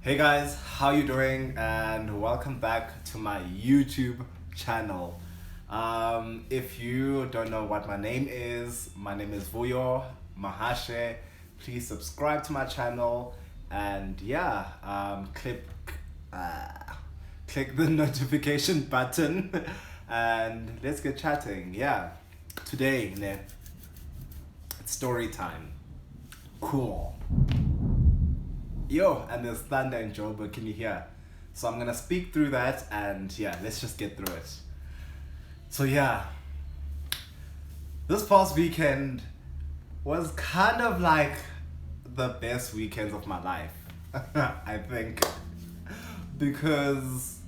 Hey guys, how you doing? And welcome back to my YouTube channel. If you don't know what my name is Vuyo Mahashe. Please subscribe to my channel and uh, click the notification button and let's get chatting. Today, it's story time. Cool. Yo, and there's thunder in Joburg, can you hear? So I'm gonna speak through that and let's just get through it. So this past weekend was kind of like the best weekends of my life, I think. Because,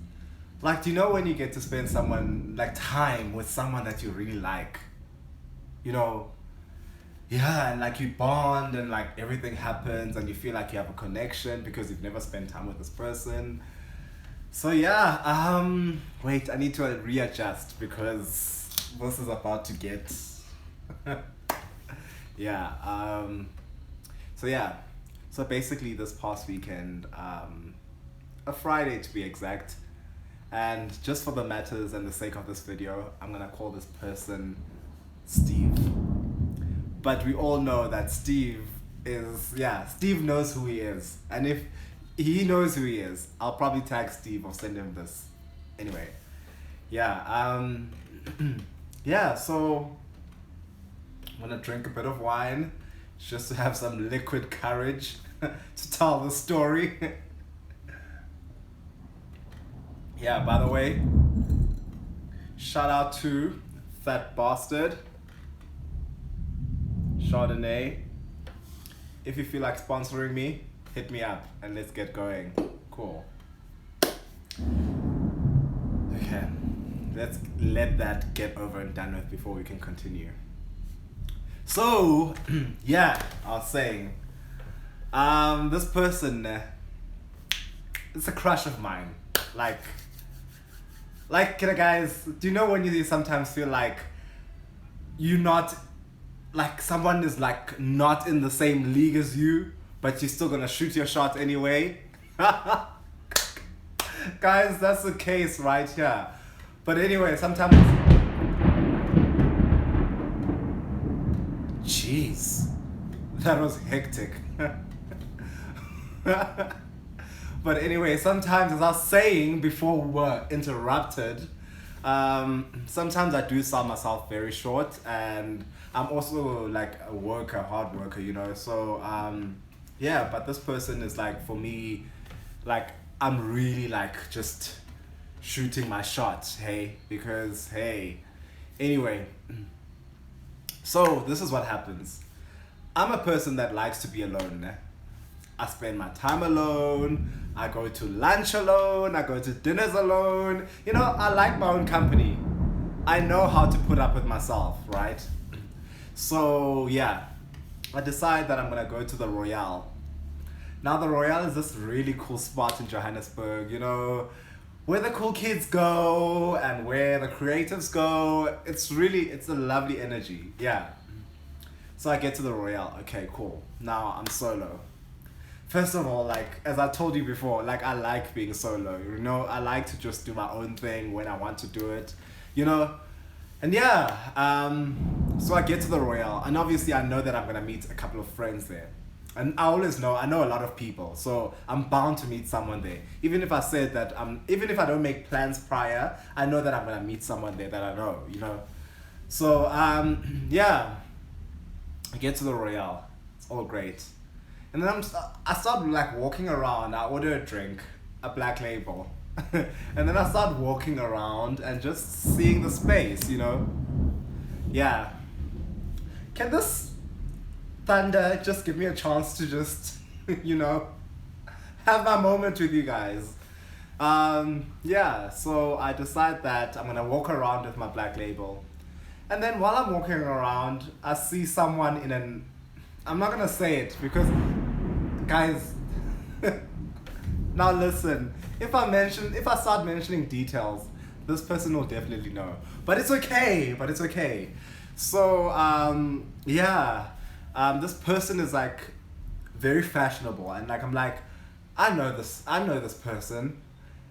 do you know when you get to spend time with someone that you really like? You know, and you bond and everything happens and you feel like you have a connection because you've never spent time with this person. So wait, I need to readjust because this is about to get so basically this past weekend, a Friday to be exact, and just for the matters and the sake of this video, I'm gonna call this person Steve. But we all know that Steve knows who he is. And if he knows who he is, I'll probably tag Steve or send him this. Anyway, so I'm gonna drink a bit of wine just to have some liquid courage to tell the story. By the way, shout out to Fat Bastard Chardonnay. If you feel like sponsoring me, hit me up and let's get going. Cool. Okay, let's let that get over and done with before we can continue. So, I was saying, this person, it's a crush of mine. Guys, do you know when you sometimes feel like you're not, someone is not in the same league as you, but you're still gonna shoot your shot anyway? Guys, that's the case right here. But anyway, sometimes jeez, that was hectic. But anyway, sometimes, as I was saying before we were interrupted, sometimes I do sell myself very short, and I'm also a hard worker, you know. So but this person is for me, I'm really just shooting my shot, because anyway. So this is what happens. I'm a person that likes to be alone. I spend my time alone, I go to lunch alone, I go to dinners alone. You know, I like my own company. I know how to put up with myself, right? So I decide that I'm gonna go to the Royale. Now the Royale is this really cool spot in Johannesburg, you know, where the cool kids go and where the creatives go. It's a lovely energy, So I get to the Royale, okay, cool. Now I'm solo. First of all, as I told you before, I like being solo, you know. I like to just do my own thing when I want to do it, you know. And so I get to the Royale, and obviously I know that I'm gonna meet a couple of friends there. And I always know, I know a lot of people, so I'm bound to meet someone there. Even if I said that, even if I don't make plans prior, I know that I'm gonna meet someone there that I know, you know. So, I get to the Royale, it's all great. And then I start walking around. I order a drink, a Black Label. And then I start walking around and just seeing the space, you know. Can this thunder just give me a chance to just, you know, have my moment with you guys? So I decide that I'm gonna walk around with my Black Label. And then while I'm walking around, I see someone I'm not gonna say it because, guys, now listen, if I start mentioning details, this person will definitely know. But it's okay. So, this person is very fashionable, and I'm I know this person.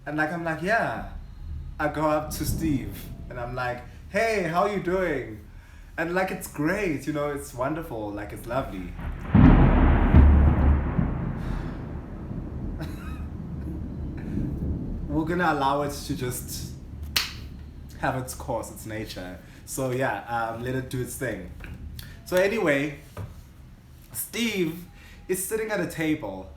And like, I'm like, yeah. I go up to Steve and I'm like, hey, how you doing? And like, it's great, you know, it's wonderful, like, it's lovely. We're gonna allow it to just have its course, its nature. So yeah, let it do its thing. So anyway, Steve is sitting at a table,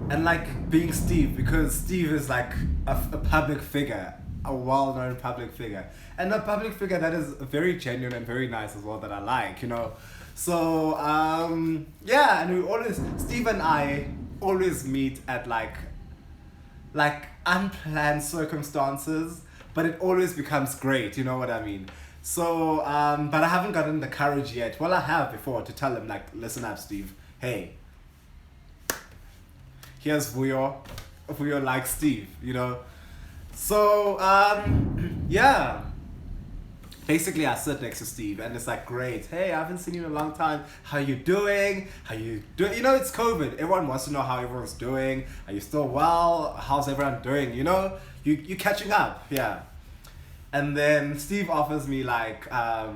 and like being Steve, because Steve is like a public figure, a well-known public figure, and a public figure that is very genuine and very nice as well, that I like, you know. So yeah, and Steve and I always meet at like unplanned circumstances, but it always becomes great, you know what I mean? So, but I haven't gotten the courage yet. Well, I have before, to tell him, like, listen up, Steve. Hey, here's Vuyo. Vuyo like Steve, you know? So, yeah. Basically, I sit next to Steve, and it's like, great. Hey, I haven't seen you in a long time. How you doing? How you doing? You know, it's COVID. Everyone wants to know how everyone's doing. Are you still well? How's everyone doing? You know, you catching up, yeah. And then Steve offers me like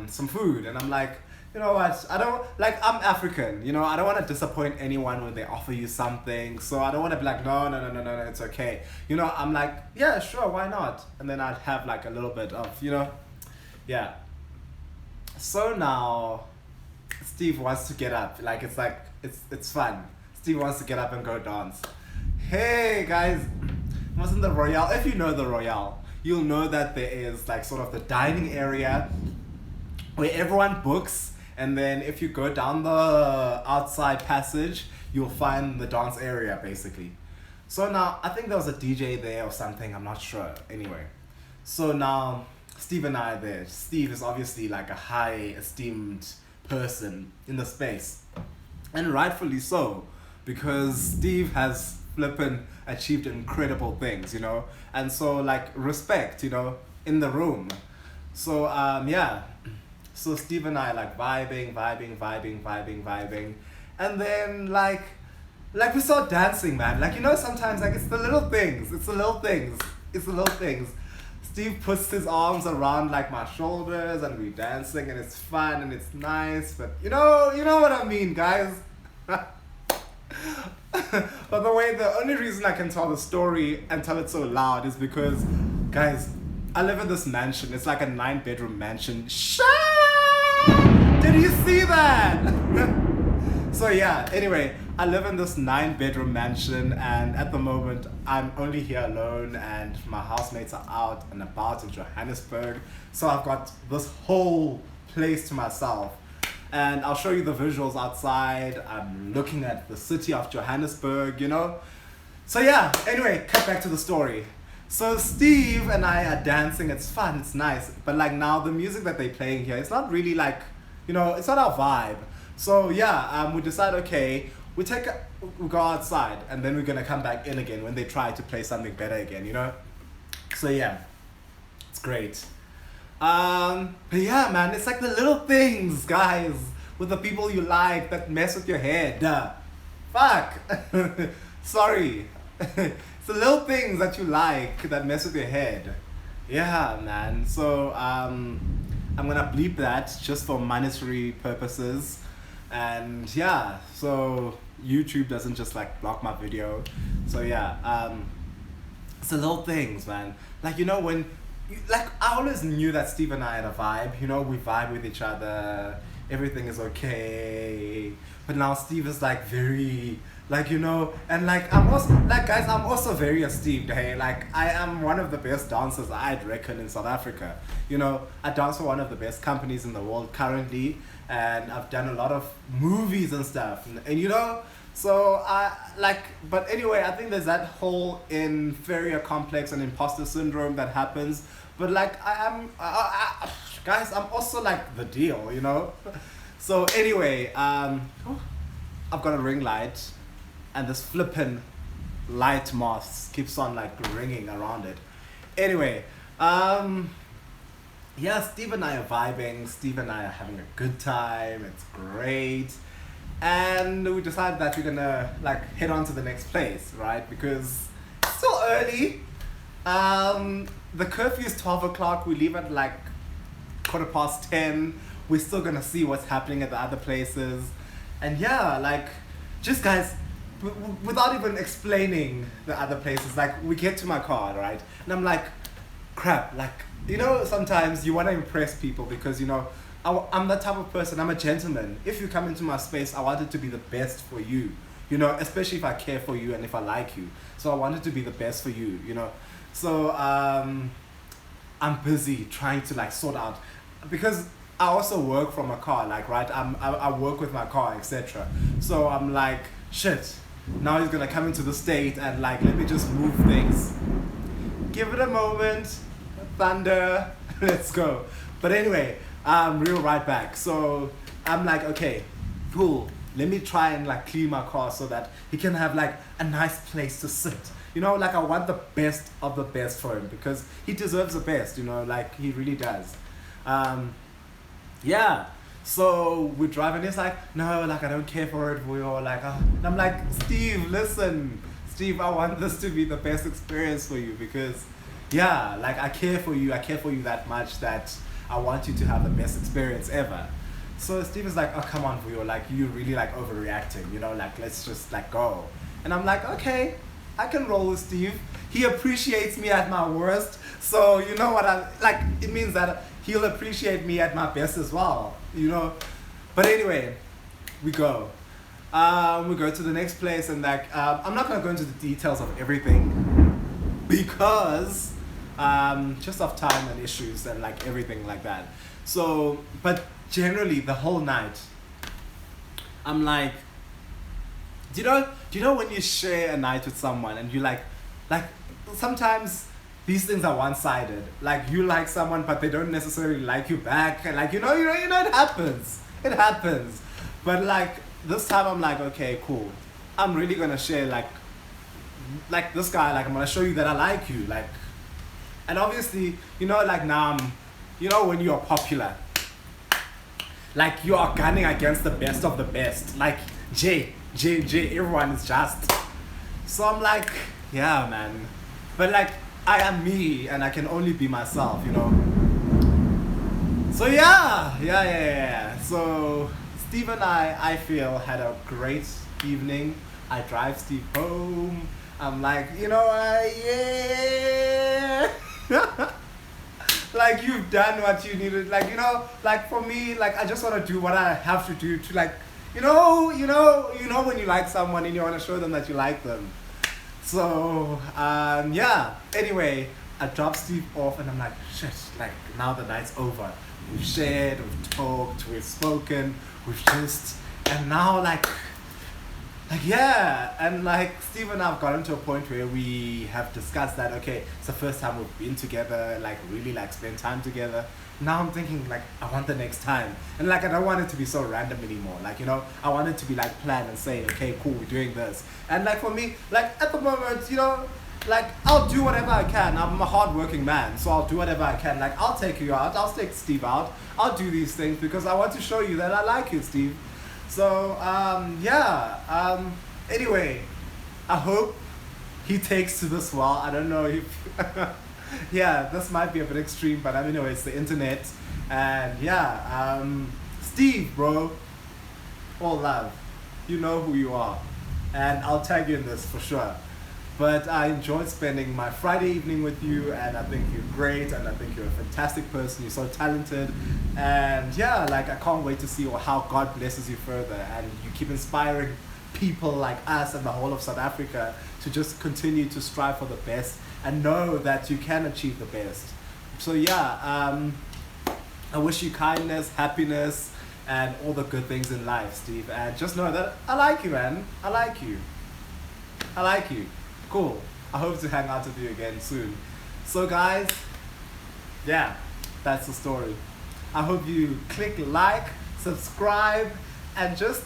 some food, and I'm like, you know what? I don't like. I'm African, you know. I don't want to disappoint anyone when they offer you something. So I don't want to be like, no, no, no, no, no, no, it's okay. You know, I'm like, yeah, sure, why not? And then I'd have like a little bit of, you know. Yeah. So now, Steve wants to get up. Like, it's fun. Steve wants to get up and go dance. Hey guys, wasn't the Royale? If you know the Royale, you'll know that there is like sort of the dining area where everyone books, and then if you go down the outside passage, you'll find the dance area basically. So now I think there was a DJ there or something. I'm not sure. Anyway, so now Steve and I are there. Steve is obviously like a high esteemed person in the space. And rightfully so, because Steve has flippin' achieved incredible things, you know? And so like respect, you know, in the room. So yeah. So Steve and I like vibing. And then like we start dancing, man. Like, you know, sometimes like it's the little things. Steve puts his arms around like my shoulders, and we're dancing, and it's fun and it's nice, but you know what I mean, guys. But the only reason I can tell the story and tell it so loud is because, guys, I live in this mansion. It's like a 9-bedroom mansion. Did you see that? So yeah, anyway, I live in this 9-bedroom mansion, and at the moment I'm only here alone, and my housemates are out and about in Johannesburg. So I've got this whole place to myself. And I'll show you the visuals outside. I'm looking at the city of Johannesburg, you know? So yeah, anyway, cut back to the story. So Steve and I are dancing, it's fun, it's nice. But like now the music that they're playing here, it's not really like, you know, it's not our vibe. So yeah, we decide, okay, we go outside, and then we're gonna come back in again when they try to play something better again, you know? So yeah, it's great. But yeah, man, it's like the little things, guys, with the people you like that mess with your head. Fuck. Sorry. It's the little things that you like that mess with your head. Yeah, man. So I'm gonna bleep that just for monetary purposes. And yeah, so YouTube doesn't just like block my video. So yeah, it's the little things, man. Like, you know, when like I always knew that Steve and I had a vibe, you know, we vibe with each other, everything is okay. But now Steve is like very, like, you know, and like I'm also like, guys, I'm also very esteemed. Hey, like I am one of the best dancers, I'd reckon, in South Africa. You know, I dance for one of the best companies in the world currently, and I've done a lot of movies and stuff, and you know, so I like, but anyway, I think there's that whole inferior complex and imposter syndrome that happens. But like guys, I'm also like the deal, you know. So anyway, I've got a ring light, and this flippin' light moth keeps on like ringing around it. Anyway, yeah, Steve and I are vibing. Steve and I are having a good time. It's great. and we decided that we're gonna like head on to the next place, right? Because it's still early. The curfew is 12 o'clock. We leave at like 10:15. We're still gonna see what's happening at the other places, and yeah, like, just guys, without even explaining the other places, like, we get to my car, right, and I'm like, crap, like, sometimes you want to impress people because I'm that type of person. I'm a gentleman. If you come into my space, I want it to be the best for you, especially if I care for you and if I like you. So I want it to be the best for you. So I'm busy trying to like sort out, because I also work from a car, like, right, I work with my car, etc. So I'm like, shit, now he's gonna come into the state and like, let me just move things, give it a moment, thunder, let's go. But anyway, real right back. So I'm like, okay, cool, let me try and like clean my car so that he can have like a nice place to sit. Like, I want the best of the best for him because he deserves the best, like he really does. Yeah. So we drive and he's like, no, like, I don't care for it. We all like, and I'm like, Steve, listen, Steve, I want this to be the best experience for you because, yeah, like, I care for you. I care for you that much that I want you to have the best experience ever. So Steve is like, oh, come on, Vuyo, like, you really like overreacting, like, let's just like go. And I'm like, okay, I can roll with Steve. He appreciates me at my worst. So you know what it means that he'll appreciate me at my best as well, But anyway, we go. We go to the next place and like, I'm not gonna go into the details of everything because just of time and issues and like everything like that. So, but generally the whole night, I'm like, do you know when you share a night with someone and you like sometimes these things are one-sided. Like, you like someone but they don't necessarily like you back, and like, it happens. It happens. But like this time I'm like, okay, cool. I'm really gonna share like this guy, like, I'm gonna show you that I like you, like, and obviously, like, now when you're popular, like, you are gunning against the best of the best, like J, everyone is just. So I'm like, yeah, man. But like, I am me and I can only be myself, So yeah. So Steve and I feel, had a great evening. I drive Steve home. I'm like, yeah. Like, you've done what you needed. Like, like, for me, like, I just want to do what I have to do to, like, when you like someone and you want to show them that you like them. So, yeah. Anyway, I dropped Steve off and I'm like, shit, like, now the night's over. We've shared, we've talked, we've spoken, and now, like, yeah. And like, Steve and I have gotten to a point where we have discussed that, okay, it's the first time we've been together, like, really, like, spend time together. Now I'm thinking, like, I want the next time. And like, I don't want it to be so random anymore. Like, I want it to be like planned and say, okay, cool, we're doing this. And like, for me, like, at the moment, like, I'll do whatever I can. I'm a hardworking man, so I'll do whatever I can. Like, I'll take you out, I'll take Steve out, I'll do these things because I want to show you that I like you, Steve. So, yeah. Anyway, I hope he takes to this well. I don't know if yeah, this might be a bit extreme, but I mean, it's the internet. And yeah, Steve, bro, all love. You know who you are. And I'll tag you in this for sure. But I enjoyed spending my Friday evening with you, and I think you're great, and I think you're a fantastic person. You're so talented. And yeah, like, I can't wait to see how God blesses you further, and you keep inspiring people like us and the whole of South Africa to just continue to strive for the best and know that you can achieve the best. So yeah, I wish you kindness, happiness, and all the good things in life, Steve. And just know that I like you, man. I like you. Cool. I hope to hang out with you again soon. So guys, yeah, that's the story. I hope you click like, subscribe, and just,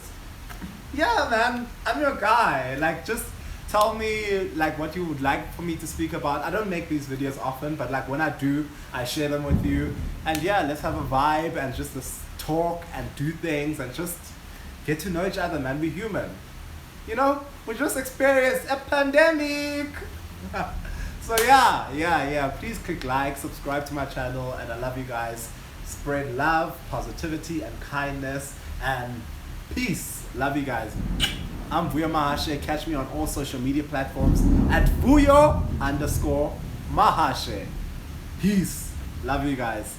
yeah, man, I'm your guy. Like, just tell me like what you would like for me to speak about. I don't make these videos often, but like when I do, I share them with you. And yeah, let's have a vibe and just talk and do things and just, get to know each other, man. We're human. You know, we just experienced a pandemic. So yeah. Please click like, subscribe to my channel, and I love you guys. Spread love, positivity, and kindness, and peace. Love you guys. I'm Vuyo Mahashe. Catch me on all social media platforms at Vuyo_Mahashe. Peace. Love you guys.